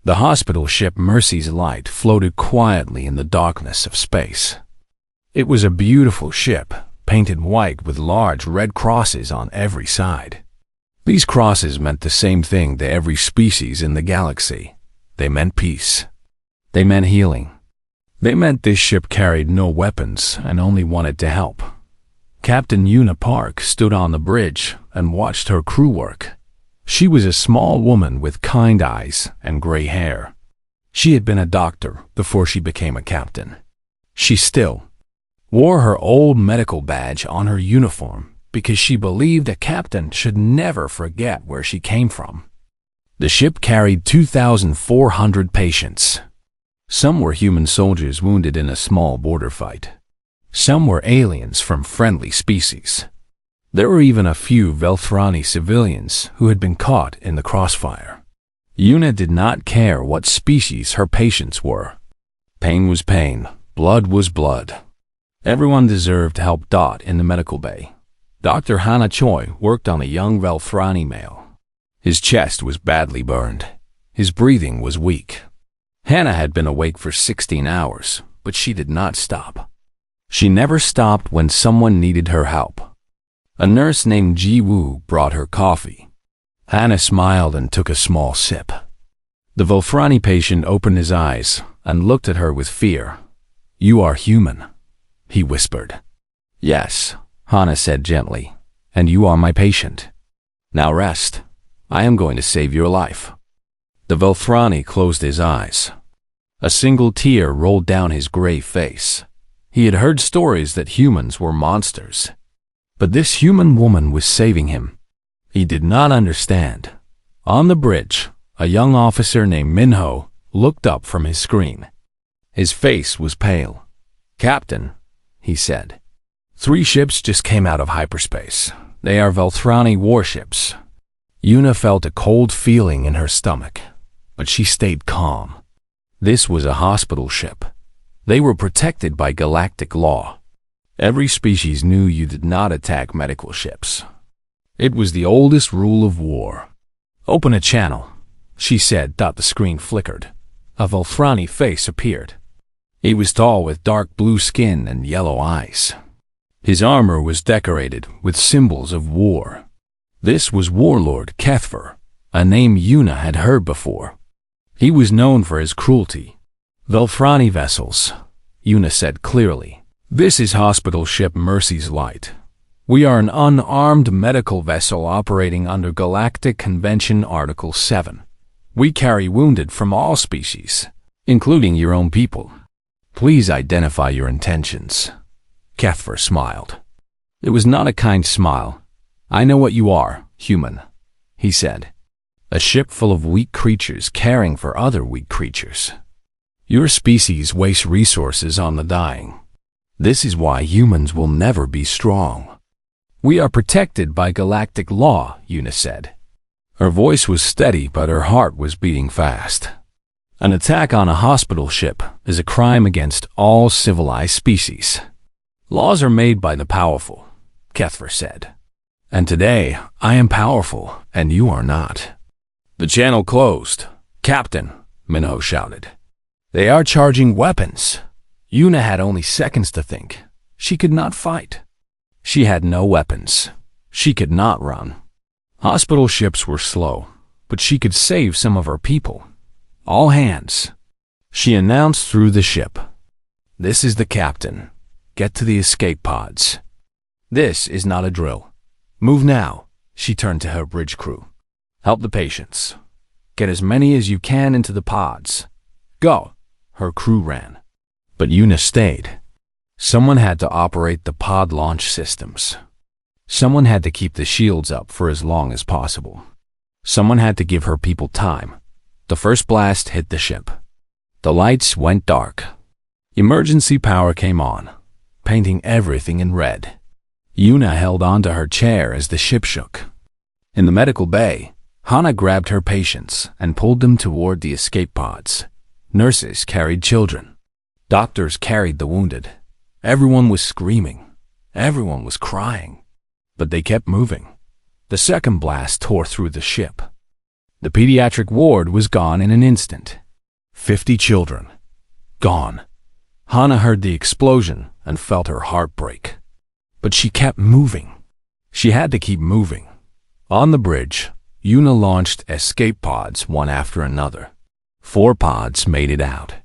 The hospital ship Mercy's Light floated quietly in the darkness of space. It was a beautiful ship, painted white with large red crosses on every side. These crosses meant the same thing to every species in the galaxy. They meant peace. They meant healing. They meant this ship carried no weapons and only wanted to help. Captain Una Park stood on the bridge and watched her crew work. She was a small woman with kind eyes and gray hair. She had been a doctor before she became a captain. She still wore her old medical badge on her uniform because she believed a captain should never forget where she came from. The ship carried 2,400 patients. Some were human soldiers wounded in a small border fight. Some were aliens from friendly species. There were even a few Velthrani civilians who had been caught in the crossfire. Una did not care what species her patients were. Pain was pain. Blood was blood. Everyone deserved help. In the medical bay, Dr. Hana Choi worked on a young Velthrani male. His chest was badly burned. His breathing was weak. Hannah had been awake for 16 hours, but she did not stop. She never stopped when someone needed her help. A nurse named Ji Woo brought her coffee. Hannah smiled and took a small sip. The Velthrani patient opened his eyes and looked at her with fear. "You are human," he whispered. "Yes," Hannah said gently, "and you are my patient. Now rest. I am going to save your life." The Velthrani closed his eyes. A single tear rolled down his gray face. He had heard stories that humans were monsters. But this human woman was saving him. He did not understand. On the bridge, a young officer named Minho looked up from his screen. His face was pale. "Captain," he said, "3 ships just came out of hyperspace. They are Velthrani warships." Una felt a cold feeling in her stomach, but she stayed calm. This was a hospital ship. They were protected by galactic law. Every species knew you did not attack medical ships. It was the oldest rule of war. "Open a channel," she said. The screen flickered. A Velthrani face appeared. He was tall with dark blue skin and yellow eyes. His armor was decorated with symbols of war. This was Warlord Kethver, a name Una had heard before. He was known for his cruelty. "Velthrani vessels," Una said clearly. "This is hospital ship Mercy's Light. We are an unarmed medical vessel operating under Galactic Convention Article 7. We carry wounded from all species, including your own people. Please identify your intentions." Kethver smiled. It was not a kind smile. "I know what you are, human," he said. "A ship full of weak creatures caring for other weak creatures. Your species wastes resources on the dying. This is why humans will never be strong." "We are protected by galactic law," Una said. Her voice was steady, but her heart was beating fast. "An attack on a hospital ship is a crime against all civilized species. Laws are made by the powerful," Kethver said. "And today, I am powerful, and you are not." The channel closed. "Captain," Minho shouted. "They are charging weapons." Una had only seconds to think. She could not fight. She had no weapons. She could not run. Hospital ships were slow, but she could save some of her people. "All hands," she announced through the ship. "This is the captain. Get to the escape pods. This is not a drill. Move now." She turned to her bridge crew. "Help the patients. Get as many as you can into the pods. Go." Her crew ran. But Una stayed. Someone had to operate the pod launch systems. Someone had to keep the shields up for as long as possible. Someone had to give her people time. The first blast hit the ship. The lights went dark. Emergency power came on, painting everything in red. Una held onto her chair as the ship shook. In the medical bay, Hana grabbed her patients and pulled them toward the escape pods. Nurses carried children. Doctors carried the wounded. Everyone was screaming. Everyone was crying. But they kept moving. The second blast tore through the ship. The pediatric ward was gone in an instant. 50 children. Gone. Hana heard the explosion and felt her heart break. But she kept moving. She had to keep moving. On the bridge, Yuna launched escape pods one after another. 4 pods made it out.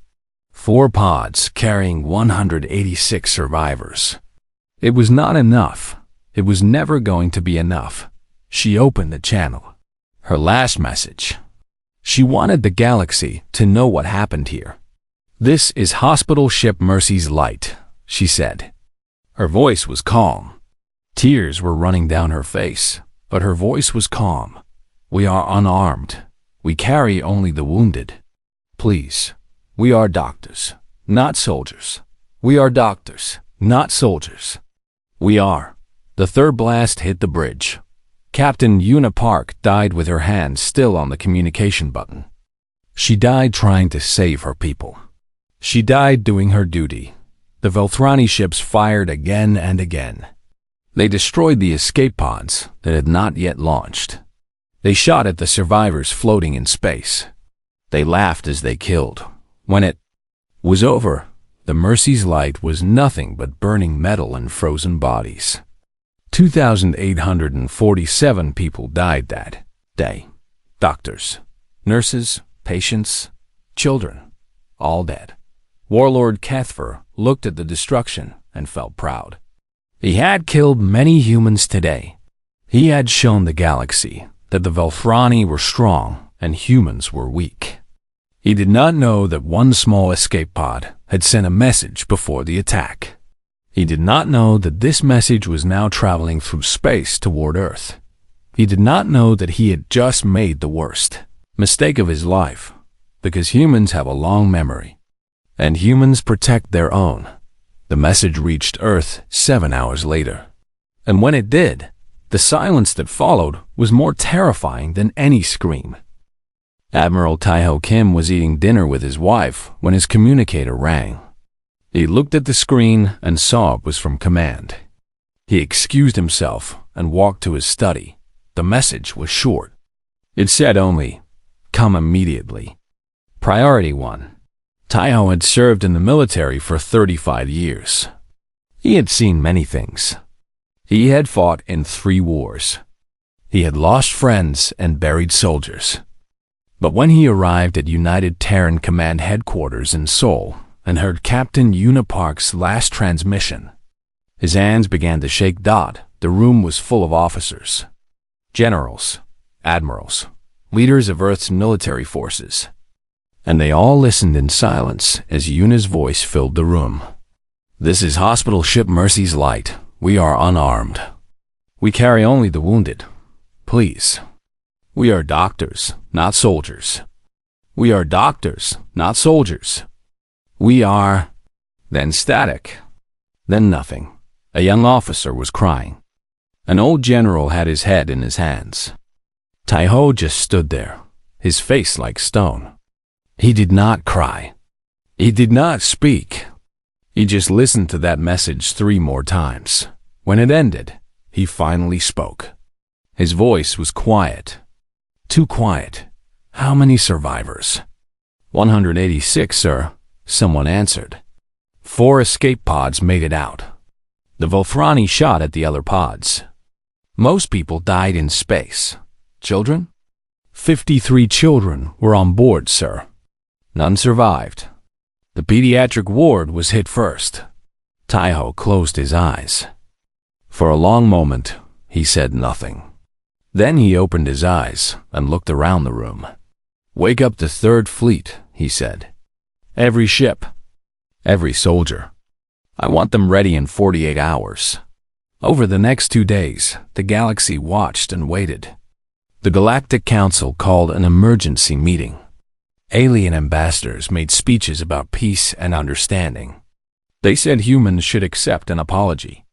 4 pods carrying 186 survivors. It was not enough. It was never going to be enough. She opened the channel. Her last message. She wanted the galaxy to know what happened here. "This is Hospital Ship Mercy's Light," she said. Her voice was calm. Tears were running down her face, but her voice was calm. "We are unarmed. We carry only the wounded. Please, we are doctors, not soldiers. We are doctors, not soldiers. We are." The third blast hit the bridge. Captain Yuna Park died with her hand still on the communication button. She died trying to save her people. She died doing her duty. The Velthrani ships fired again and again. They destroyed the escape pods that had not yet launched. They shot at the survivors floating in space. They laughed as they killed. When it was over, the Mercy's light was nothing but burning metal and frozen bodies. 2,847 people died that day. Doctors, nurses, patients, children, all dead. Warlord Kethfer looked at the destruction and felt proud. He had killed many humans today. He had shown the galaxy that the Velthrani were strong and humans were weak. He did not know that one small escape pod had sent a message before the attack. He did not know that this message was now traveling through space toward Earth. He did not know that he had just made the worst mistake of his life, because humans have a long memory, and humans protect their own. The message reached Earth 7 hours later, and when it did, the silence that followed was more terrifying than any scream. Admiral Taiho Kim was eating dinner with his wife when his communicator rang. He looked at the screen and saw it was from command. He excused himself and walked to his study. The message was short. It said only, "Come immediately." Priority 1. Taiho had served in the military for 35 years. He had seen many things. He had fought in 3 wars. He had lost friends and buried soldiers. But when he arrived at United Terran Command Headquarters in Seoul and heard Captain Yuna Park's last transmission, his hands began to shake. The room was full of officers, generals, admirals, leaders of Earth's military forces, and they all listened in silence as Yuna's voice filled the room. "This is Hospital Ship Mercy's Light. We are unarmed. We carry only the wounded. Please. We are doctors, not soldiers. We are doctors, not soldiers. We are..." Then static. Then nothing. A young officer was crying. An old general had his head in his hands. Taiho just stood there, his face like stone. He did not cry. He did not speak. He just listened to that message 3 more times. When it ended, he finally spoke. His voice was quiet. Too quiet. "How many survivors?" 186, sir," someone answered. 4 escape pods made it out. The Velthrani shot at the other pods. Most people died in space. Children? 53 children were on board, sir. None survived. The pediatric ward was hit first. Taiho closed his eyes. For a long moment, he said nothing. Then he opened his eyes and looked around the room. "Wake up the Third Fleet," he said. "Every ship. Every soldier. I want them ready in 48 hours. Over the next 2 days, the galaxy watched and waited. The Galactic Council called an emergency meeting. Alien ambassadors made speeches about peace and understanding. They said humans should accept an apology.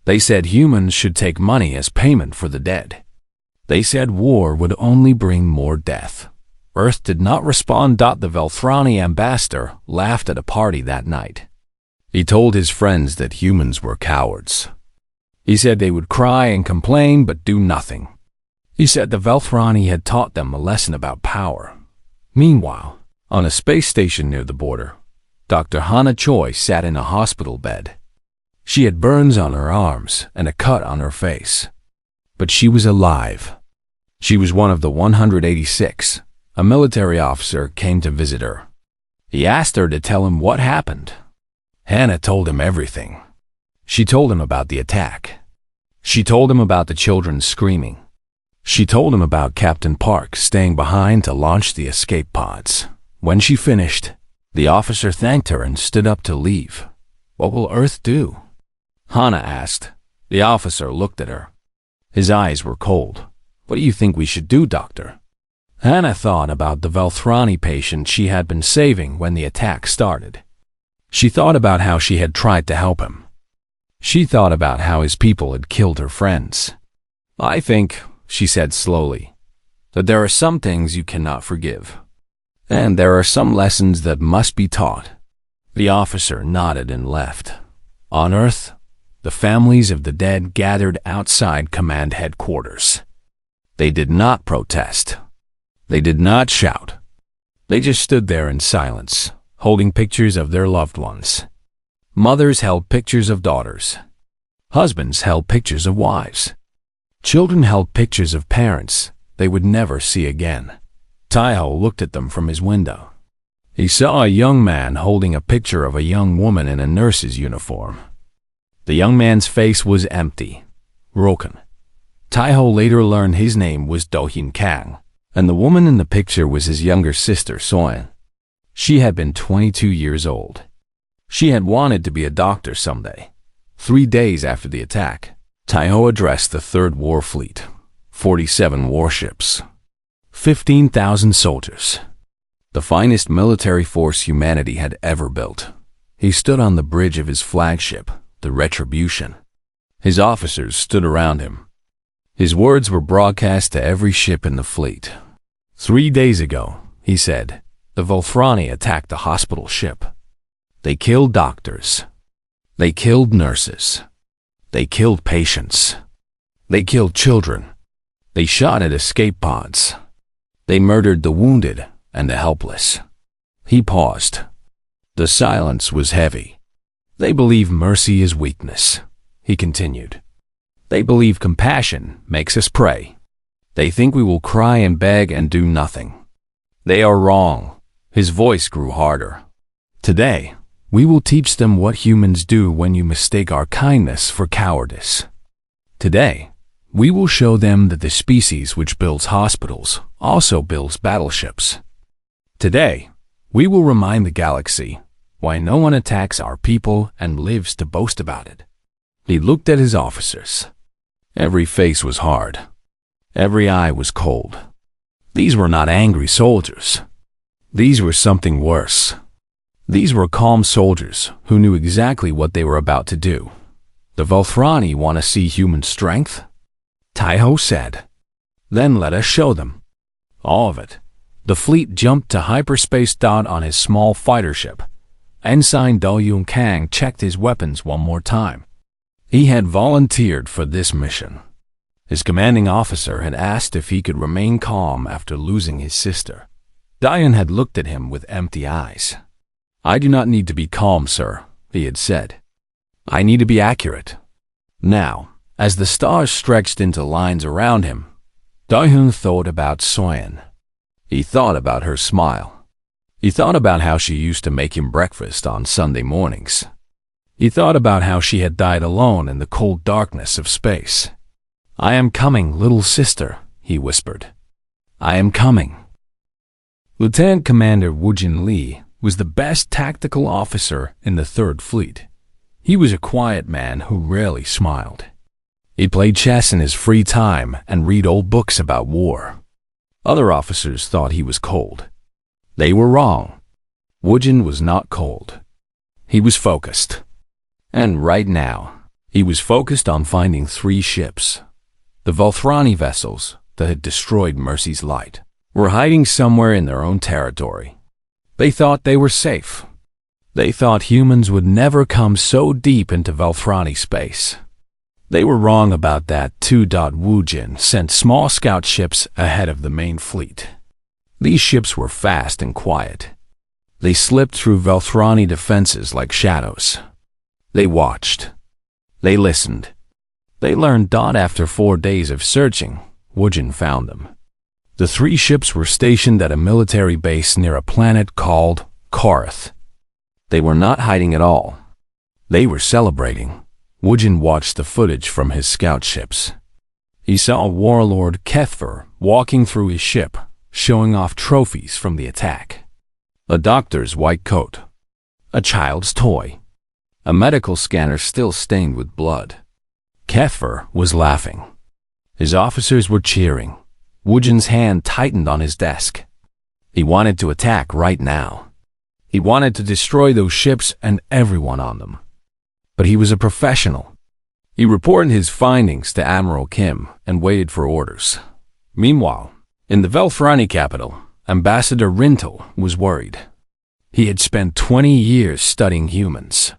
They said humans should take money as payment for the dead. They said war would only bring more death. Earth did not respond. The Velthrani ambassador laughed at a party that night. He told his friends that humans were cowards. He said they would cry and complain but do nothing. He said the Velthrani had taught them a lesson about power. Meanwhile, on a space station near the border, Dr. Hana Choi sat in a hospital bed. She had burns on her arms and a cut on her face. But she was alive. She was one of the 186. A military officer came to visit her. He asked her to tell him what happened. Hannah told him everything. She told him about the attack. She told him about the children screaming. She told him about Captain Park staying behind to launch the escape pods. When she finished, the officer thanked her and stood up to leave. What will Earth do? Hana asked. The officer looked at her. His eyes were cold. What do you think we should do, Doctor? Hannah thought about the Velthrani patient she had been saving when the attack started. She thought about how she had tried to help him. She thought about how his people had killed her friends. I think, she said slowly, that there are some things you cannot forgive. And there are some lessons that must be taught. The officer nodded and left. On Earth, the families of the dead gathered outside command headquarters. They did not protest. They did not shout. They just stood there in silence, holding pictures of their loved ones. Mothers held pictures of daughters. Husbands held pictures of wives. Children held pictures of parents they would never see again. Taiho looked at them from his window. He saw a young man holding a picture of a young woman in a nurse's uniform. The young man's face was empty, broken. Taiho later learned his name was Do-Hin Kang, and the woman in the picture was his younger sister, Soyeon. She had been 22 years old. She had wanted to be a doctor someday. 3 days after the attack, Taiho addressed the Third War Fleet, 47 warships, 15,000 soldiers, the finest military force humanity had ever built. He stood on the bridge of his flagship, the Retribution. His officers stood around him. His words were broadcast to every ship in the fleet. 3 days ago, he said, the Velthrani attacked the hospital ship. They killed doctors. They killed nurses. They killed patients. They killed children. They shot at escape pods. They murdered the wounded and the helpless. He paused. The silence was heavy. They believe mercy is weakness, he continued. They believe compassion makes us pray. They think we will cry and beg and do nothing. They are wrong. His voice grew harder. Today, we will teach them what humans do when you mistake our kindness for cowardice. Today, we will show them that the species which builds hospitals also builds battleships. Today, we will remind the galaxy why no one attacks our people and lives to boast about it. He looked at his officers. Every face was hard. Every eye was cold. These were not angry soldiers. These were something worse. These were calm soldiers who knew exactly what they were about to do. The Velthrani want to see human strength? Taiho said. Then let us show them. All of it. The fleet jumped to hyperspace on his small fighter ship. Ensign Do-Hin Kang checked his weapons one more time. He had volunteered for this mission. His commanding officer had asked if he could remain calm after losing his sister. Diane had looked at him with empty eyes. I do not need to be calm, sir, he had said. I need to be accurate. Now, as the stars stretched into lines around him, Do-Hin thought about Soyeon. He thought about her smile. He thought about how she used to make him breakfast on Sunday mornings. He thought about how she had died alone in the cold darkness of space. I am coming, little sister, he whispered. I am coming. Lieutenant Commander Woojin Lee was the best tactical officer in the Third Fleet. He was a quiet man who rarely smiled. He played chess in his free time and read old books about war. Other officers thought he was cold. They were wrong. Woojin was not cold. He was focused. And right now, he was focused on finding 3 ships. The Velthrani vessels that had destroyed Mercy's Light were hiding somewhere in their own territory. They thought they were safe. They thought humans would never come so deep into Velthrani space. They were wrong about that too. Wujin sent small scout ships ahead of the main fleet. These ships were fast and quiet. They slipped through Velthrani defenses like shadows. They watched. They listened. They learned. After 4 days of searching, Wujin found them. The 3 ships were stationed at a military base near a planet called Korath. They were not hiding at all. They were celebrating. Wujin watched the footage from his scout ships. He saw warlord Kethver walking through his ship, showing off trophies from the attack. A doctor's white coat. A child's toy. A medical scanner still stained with blood. Kethver was laughing. His officers were cheering. Wujin's hand tightened on his desk. He wanted to attack right now. He wanted to destroy those ships and everyone on them. But he was a professional. He reported his findings to Admiral Kim and waited for orders. Meanwhile, in the Velthrani capital, Ambassador Rintel was worried. He had spent 20 years studying humans.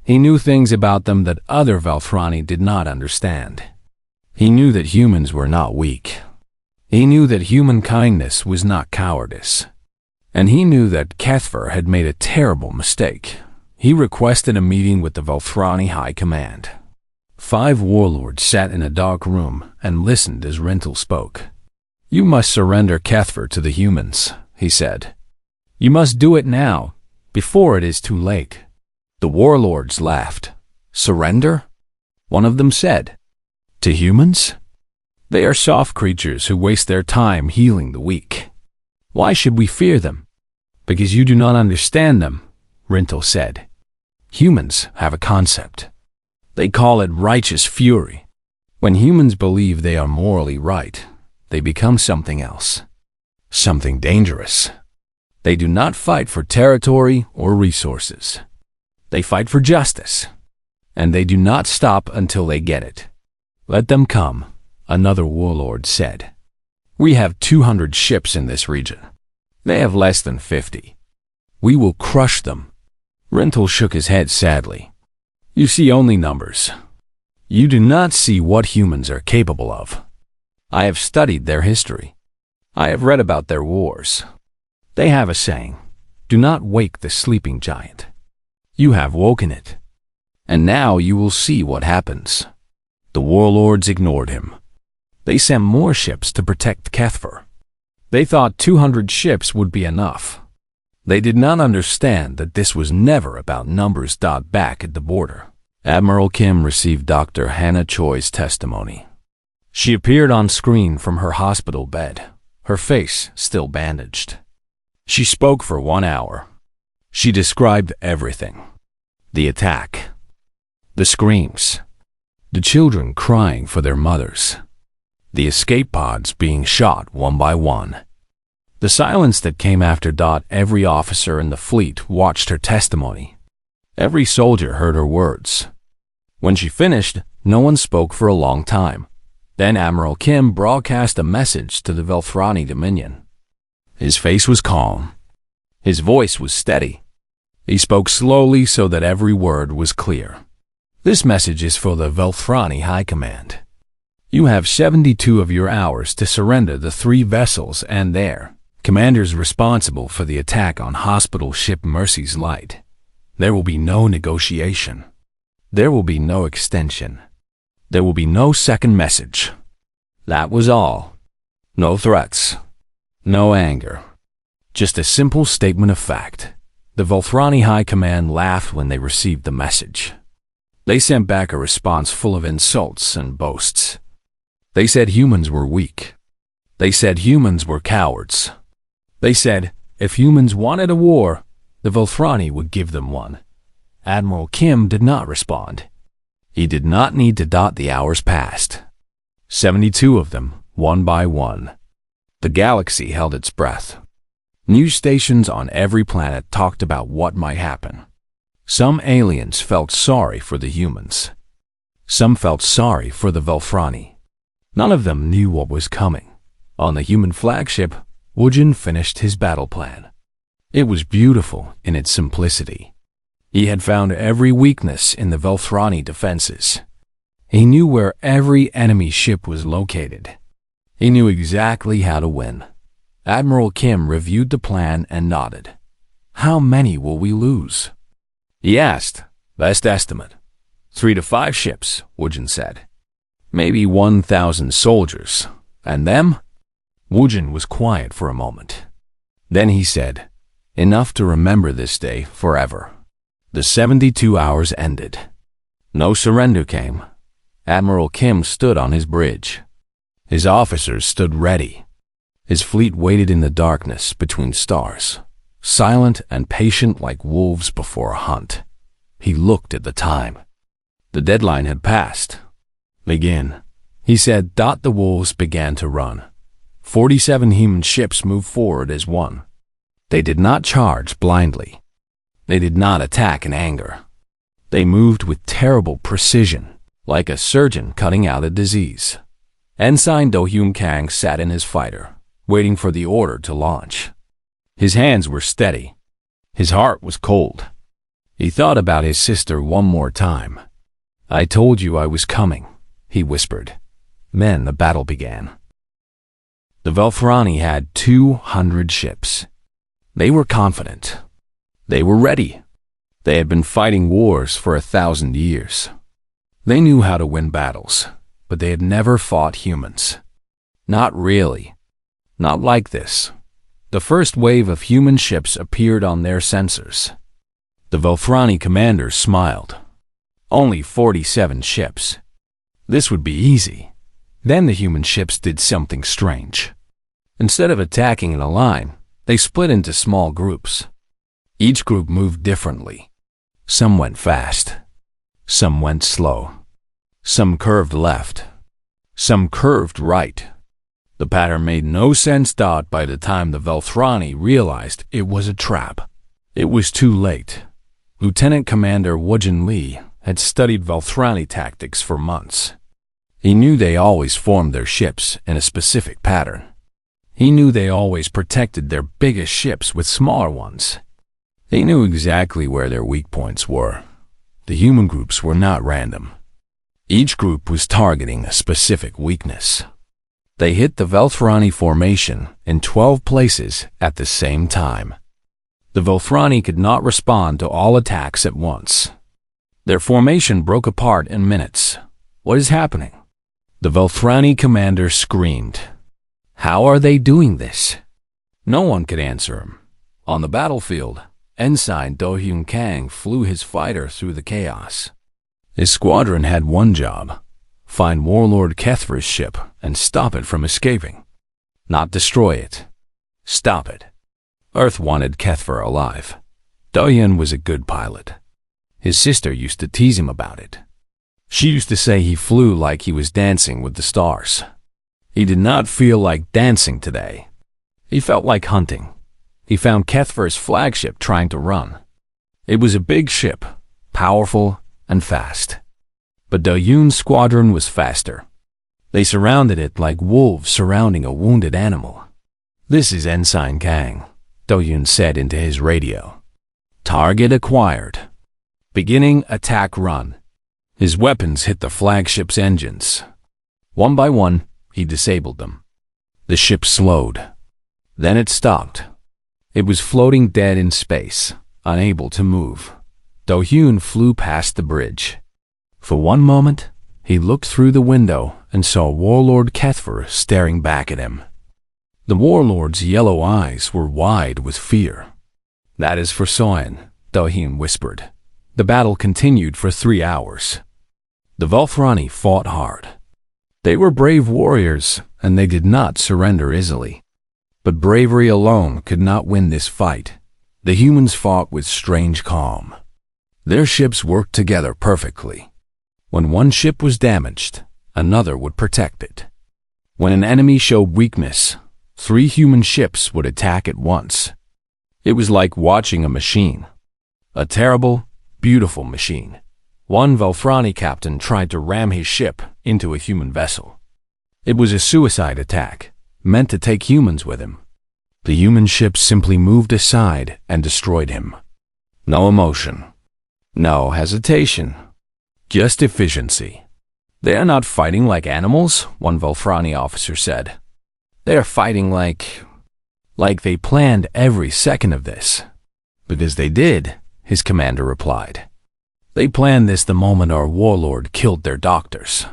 He knew things about them that other Velthrani did not understand. He knew that humans were not weak. He knew that human kindness was not cowardice. And he knew that Kethver had made a terrible mistake. He requested a meeting with the Velthrani High Command. 5 warlords sat in a dark room and listened as Rintel spoke. "You must surrender Kethver to the humans," he said. "You must do it now, before it is too late." The warlords laughed. "Surrender?" One of them said. "To humans? They are soft creatures who waste their time healing the weak. Why should we fear them?" "Because you do not understand them," Rintel said. "Humans have a concept. They call it righteous fury. When humans believe they are morally right, they become something else. Something dangerous. They do not fight for territory or resources. They fight for justice. And they do not stop until they get it." "Let them come," another warlord said. "We have 200 ships in this region. They have less than 50. We will crush them." Rintel shook his head sadly. "You see only numbers. You do not see what humans are capable of. I have studied their history. I have read about their wars. They have a saying, 'Do not wake the sleeping giant.' You have woken it. And now you will see what happens." The warlords ignored him. They sent more ships to protect Kethver. They thought 200 ships would be enough. They did not understand that this was never about numbers. Back at the border, Admiral Kim received Dr. Hannah Choi's testimony. She appeared on screen from her hospital bed, her face still bandaged. She spoke for 1 hour. She described everything. The attack. The screams. The children crying for their mothers. The escape pods being shot one by one. The silence that came after. Every officer in the fleet watched her testimony. Every soldier heard her words. When she finished, no one spoke for a long time. Then Admiral Kim broadcast a message to the Velthrani Dominion. His face was calm. His voice was steady. He spoke slowly so that every word was clear. "This message is for the Velthrani High Command. You have 72 of your hours to surrender the 3 vessels and their commanders responsible for the attack on hospital ship Mercy's Light. There will be no negotiation. There will be no extension. There will be no second message." That was all. No threats. No anger. Just a simple statement of fact. The Velthrani High Command laughed when they received the message. They sent back a response full of insults and boasts. They said humans were weak. They said humans were cowards. They said if humans wanted a war, the Velthrani would give them one. Admiral Kim did not respond. He did not need to. The hours passed. 72 of them, one by one. The galaxy held its breath. News stations on every planet talked about what might happen. Some aliens felt sorry for the humans. Some felt sorry for the Velthrani. None of them knew what was coming. On the human flagship, Wujin finished his battle plan. It was beautiful in its simplicity. He had found every weakness in the Velthrani defenses. He knew where every enemy ship was located. He knew exactly how to win. Admiral Kim reviewed the plan and nodded. "How many will we lose?" he asked. "Best estimate. 3 to 5 ships," Woojin said. "Maybe 1,000 soldiers. And them?" Woojin was quiet for a moment. Then he said, "Enough to remember this day forever." The 72 hours ended. No surrender came. Admiral Kim stood on his bridge. His officers stood ready. His fleet waited in the darkness between stars, silent and patient like wolves before a hunt. He looked at the time. The deadline had passed. "Begin," he said. The wolves began to run. 47 human ships moved forward as one. They did not charge blindly. They did not attack in anger. They moved with terrible precision, like a surgeon cutting out a disease. Ensign Do-Hyun Kang sat in his fighter, waiting for the order to launch. His hands were steady. His heart was cold. He thought about his sister one more time. "I told you I was coming," he whispered. Then the battle began. The Velthrani had 200 ships. They were confident. They were ready. They had been fighting wars for 1,000 years. They knew how to win battles, but they had never fought humans. Not really. Not like this. The first wave of human ships appeared on their sensors. The Velthrani commander smiled. Only 47 ships. This would be easy. Then the human ships did something strange. Instead of attacking in a line, they split into small groups. Each group moved differently. Some went fast. Some went slow. Some curved left. Some curved right. The pattern made no sense. By the time the Velthrani realized it was a trap, it was too late. Lieutenant Commander Woojin Lee had studied Velthrani tactics for months. He knew they always formed their ships in a specific pattern. He knew they always protected their biggest ships with smaller ones. He knew exactly where their weak points were. The human groups were not random. Each group was targeting a specific weakness. They hit the Velthrani formation in 12 places at the same time. The Velthrani could not respond to all attacks at once. Their formation broke apart in minutes. "What is happening?" The Velthrani commander screamed. "How are they doing this?" No one could answer him. On the battlefield, Ensign Do-Hyun Kang flew his fighter through the chaos. His squadron had one job: find Warlord Kethver's ship and stop it from escaping. Not destroy it. Stop it. Earth wanted Kethver alive. Do-Hyun was a good pilot. His sister used to tease him about it. She used to say he flew like he was dancing with the stars. He did not feel like dancing today. He felt like hunting. He found Kethver's flagship trying to run. It was a big ship, powerful and fast. But Do-Hyun's squadron was faster. They surrounded it like wolves surrounding a wounded animal. "This is Ensign Kang," Do-Hyun said into his radio. "Target acquired. Beginning attack run." His weapons hit the flagship's engines. One by one, he disabled them. The ship slowed. Then it stopped. It was floating dead in space, unable to move. Do-Hyun flew past the bridge. For one moment, he looked through the window and saw Warlord Kethver staring back at him. The Warlord's yellow eyes were wide with fear. "That is for Soyeon," Do-Hyun whispered. The battle continued for 3 hours. The Velthrani fought hard. They were brave warriors, and they did not surrender easily. But bravery alone could not win this fight. The humans fought with strange calm. Their ships worked together perfectly. When one ship was damaged, another would protect it. When an enemy showed weakness, 3 human ships would attack at once. It was like watching a machine. A terrible, beautiful machine. One Velthrani captain tried to ram his ship into a human vessel. It was a suicide attack, meant to take humans with him. The human ship simply moved aside and destroyed him. No emotion. No hesitation. Just efficiency. They are not fighting like animals, one Velfrani officer said. They are fighting like they planned every second of this. Because they did, his commander replied. They planned this the moment our warlord killed their doctors.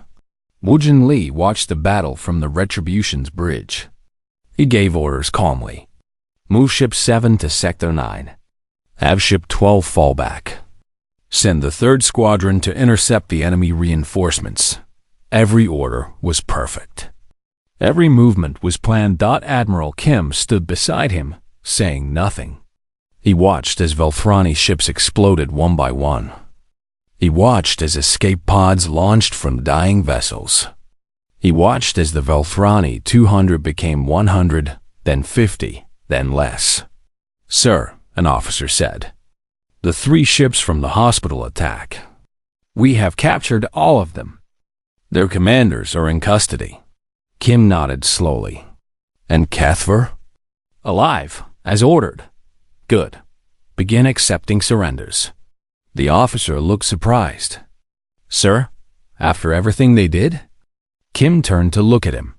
Woo-Jin Lee watched the battle from the Retribution's bridge. He gave orders calmly. Move Ship 7 to Sector 9. Have Ship 12 fall back. Send the 3rd Squadron to intercept the enemy reinforcements. Every order was perfect. Every movement was planned. Admiral Kim stood beside him, saying nothing. He watched as Velfrani ships exploded one by one. He watched as escape pods launched from dying vessels. He watched as the Velfrani 200 became 100, then 50, then less. Sir, an officer said, the 3 ships from the hospital attack. We have captured all of them. Their commanders are in custody. Kim nodded slowly. And Cathver? Alive, as ordered. Good. Begin accepting surrenders. The officer looked surprised. Sir, after everything they did? Kim turned to look at him.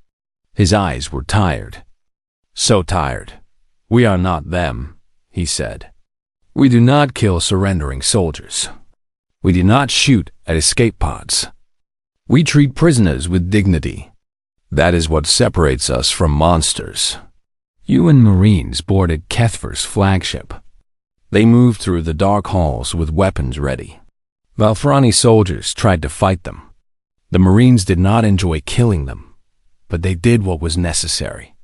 His eyes were tired. So tired. We are not them, he said. We do not kill surrendering soldiers. We do not shoot at escape pods. We treat prisoners with dignity. That is what separates us from monsters. UN Marines boarded Kethver's flagship. They moved through the dark halls with weapons ready. Velfrani soldiers tried to fight them. The Marines did not enjoy killing them, but they did what was necessary.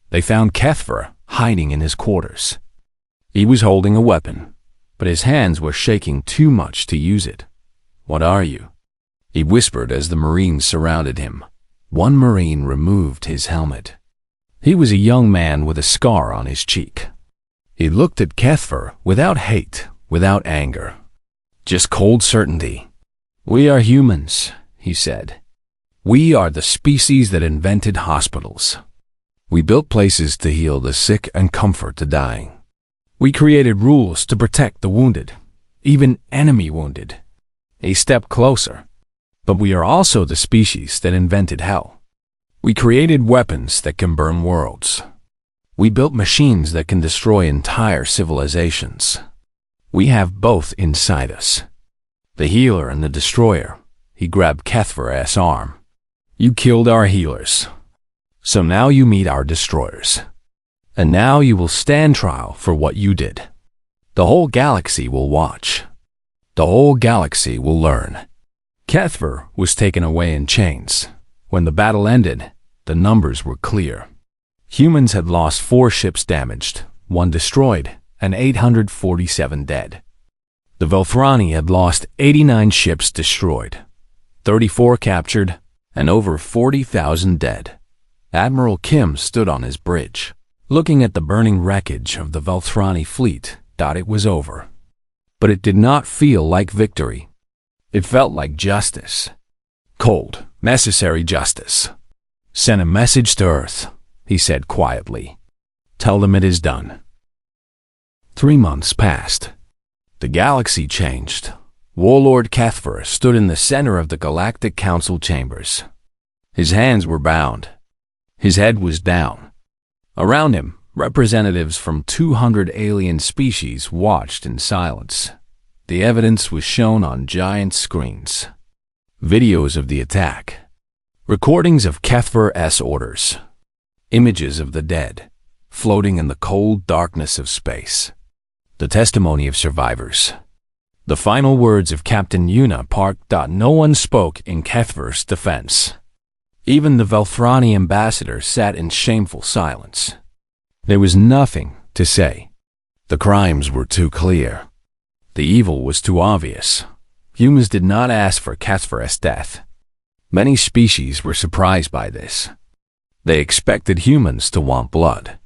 They found Kethver hiding in his quarters. He was holding a weapon, but his hands were shaking too much to use it. What are you? He whispered as the Marines surrounded him. One Marine removed his helmet. He was a young man with a scar on his cheek. He looked at Kethver without hate, without anger. Just cold certainty. We are humans, he said. We are the species that invented hospitals. We built places to heal the sick and comfort the dying. We created rules to protect the wounded, even enemy wounded. A step closer. But we are also the species that invented hell. We created weapons that can burn worlds. We built machines that can destroy entire civilizations. We have both inside us. The healer and the destroyer. He grabbed Kethver's arm. You killed our healers. So now you meet our destroyers. And now you will stand trial for what you did. The whole galaxy will watch. The whole galaxy will learn. Kethver was taken away in chains. When the battle ended, the numbers were clear. Humans had lost 4 ships damaged, 1 destroyed, and 847 dead. The Velfrani had lost 89 ships destroyed, 34 captured, and over 40,000 dead. Admiral Kim stood on his bridge, looking at the burning wreckage of the Velfrani fleet. It was over. But it did not feel like victory. It felt like justice. Cold, necessary justice. Send a message to Earth, he said quietly. Tell them it is done. 3 months passed. The galaxy changed. Warlord Kethver stood in the center of the Galactic Council chambers. His hands were bound. His head was down. Around him, representatives from 200 alien species watched in silence. The evidence was shown on giant screens. Videos of the attack. Recordings of Kethver's orders. Images of the dead, floating in the cold darkness of space. The testimony of survivors. The final words of Captain Yuna Park. No one spoke in Kethver's defense. Even the Velfrani ambassador sat in shameful silence. There was nothing to say. The crimes were too clear. The evil was too obvious. Humans did not ask for Kethver's death. Many species were surprised by this. They expected humans to want blood.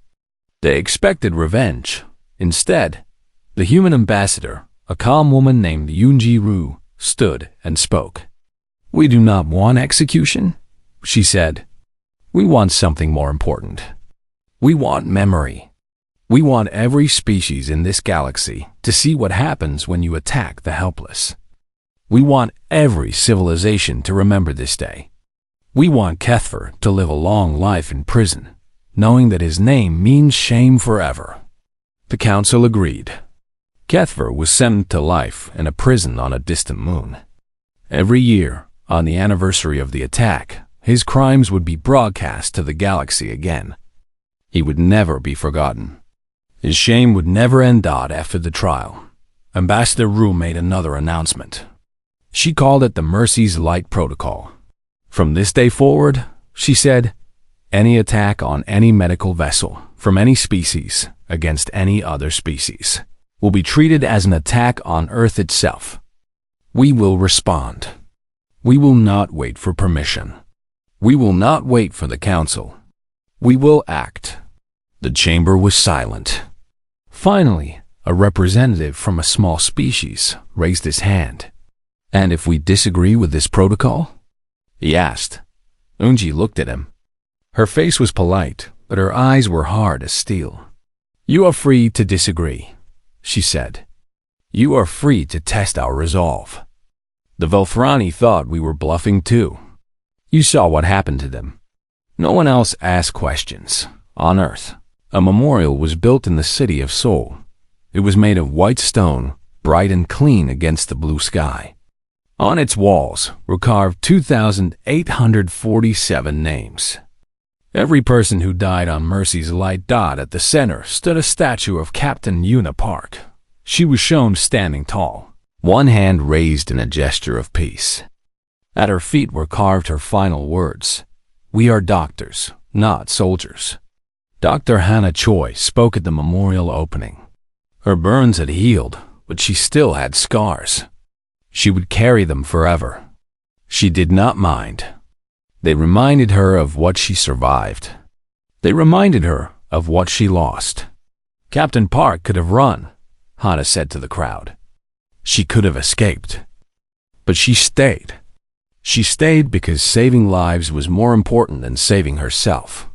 They expected revenge. Instead, the human ambassador, a calm woman named Yoonji-Ru, stood and spoke. We do not want execution, she said. We want something more important. We want memory. We want every species in this galaxy to see what happens when you attack the helpless. We want every civilization to remember this day. We want Kethver to live a long life in prison, knowing that his name means shame forever." The council agreed. Kethver was sentenced to life in a prison on a distant moon. Every year, on the anniversary of the attack, his crimes would be broadcast to the galaxy again. He would never be forgotten. His shame would never end. After the trial, Ambassador Rue made another announcement. She called it the Mercy's Light Protocol. From this day forward, she said, any attack on any medical vessel from any species against any other species will be treated as an attack on Earth itself. We will respond. We will not wait for permission. We will not wait for the council. We will act. The chamber was silent. Finally, a representative from a small species raised his hand. "And if we disagree with this protocol?" he asked. Unji looked at him. Her face was polite, but her eyes were hard as steel. "You are free to disagree," she said. "You are free to test our resolve." The Velthrani thought we were bluffing too. You saw what happened to them. No one else asked questions. On Earth, a memorial was built in the city of Seoul. It was made of white stone, bright and clean against the blue sky. On its walls were carved 2,847 names. Every person who died on Mercy's Light. At the center stood a statue of Captain Yuna Park. She was shown standing tall, one hand raised in a gesture of peace. At her feet were carved her final words: "We are doctors, not soldiers." Dr. Hannah Choi spoke at the memorial opening. Her burns had healed, but she still had scars. She would carry them forever. She did not mind. They reminded her of what she survived. They reminded her of what she lost. Captain Park could have run, Hannah said to the crowd. She could have escaped. But she stayed. She stayed because saving lives was more important than saving herself.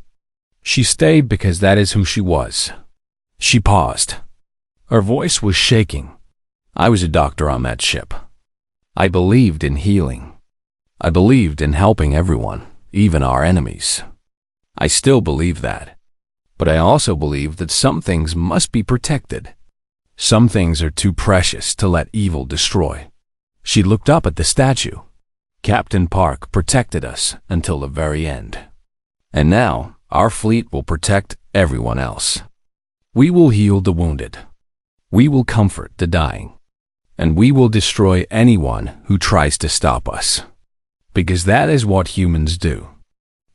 She stayed because that is who she was. She paused. Her voice was shaking. I was a doctor on that ship. I believed in healing. I believed in helping everyone, even our enemies. I still believe that. But I also believe that some things must be protected. Some things are too precious to let evil destroy. She looked up at the statue. Captain Park protected us until the very end. And now, our fleet will protect everyone else. We will heal the wounded. We will comfort the dying. And we will destroy anyone who tries to stop us. Because that is what humans do.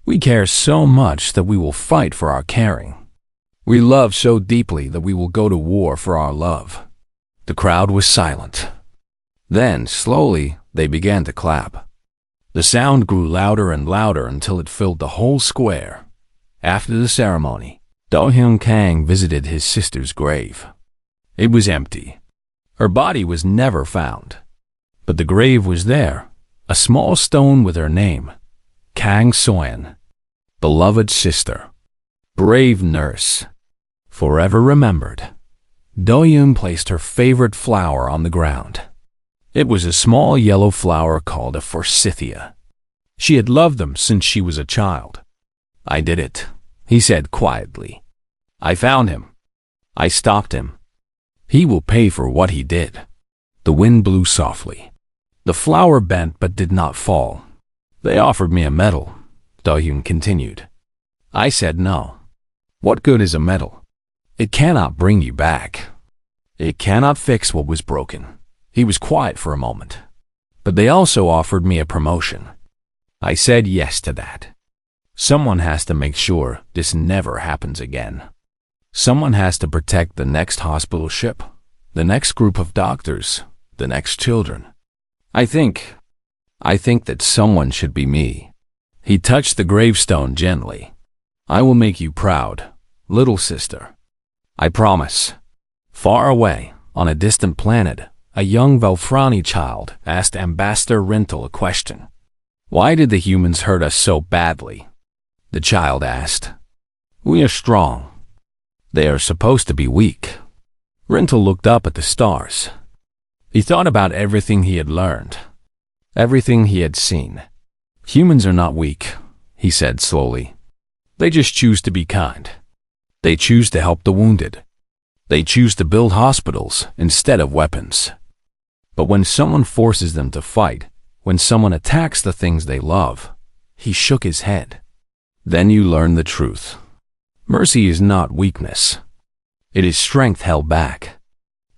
We care so much that we will fight for our caring. We love so deeply that we will go to war for our love. The crowd was silent. Then, slowly, they began to clap. The sound grew louder and louder until it filled the whole square. After the ceremony, Do-hyun Kang visited his sister's grave. It was empty. Her body was never found. But the grave was there, a small stone with her name, Kang Soyeon, beloved sister, brave nurse, forever remembered. Do-hyun placed her favorite flower on the ground. It was a small yellow flower called a forsythia. She had loved them since she was a child. I did it, he said quietly. I found him. I stopped him. He will pay for what he did. The wind blew softly. The flower bent but did not fall. They offered me a medal, Do-hyun continued. I said no. What good is a medal? It cannot bring you back. It cannot fix what was broken. He was quiet for a moment. But they also offered me a promotion. I said yes to that. Someone has to make sure this never happens again. Someone has to protect the next hospital ship, the next group of doctors, the next children. I think that someone should be me. He touched the gravestone gently. I will make you proud, little sister. I promise. Far away, on a distant planet, a young Velthrani child asked Ambassador Rintel a question. Why did the humans hurt us so badly? The child asked. We are strong. They are supposed to be weak. Rintel looked up at the stars. He thought about everything he had learned, everything he had seen. Humans are not weak, he said slowly. They just choose to be kind. They choose to help the wounded. They choose to build hospitals instead of weapons. But when someone forces them to fight, when someone attacks the things they love, he shook his head. Then you learn the truth. Mercy is not weakness. It is strength held back.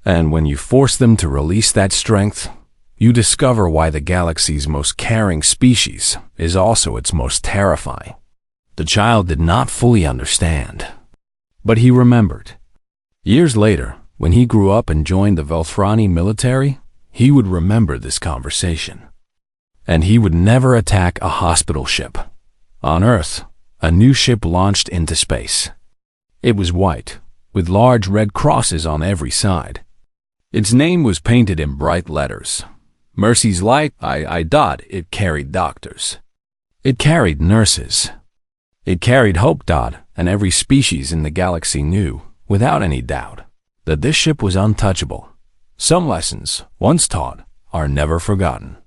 And when you force them to release that strength, you discover why the galaxy's most caring species is also its most terrifying. The child did not fully understand, but he remembered. Years later, when he grew up and joined the Velthrani military, he would remember this conversation. And he would never attack a hospital ship. On Earth, a new ship launched into space. It was white, with large red crosses on every side. Its name was painted in bright letters. Mercy's light, it carried doctors. It carried nurses. It carried hope. And every species in the galaxy knew, without any doubt, that this ship was untouchable. Some lessons, once taught, are never forgotten.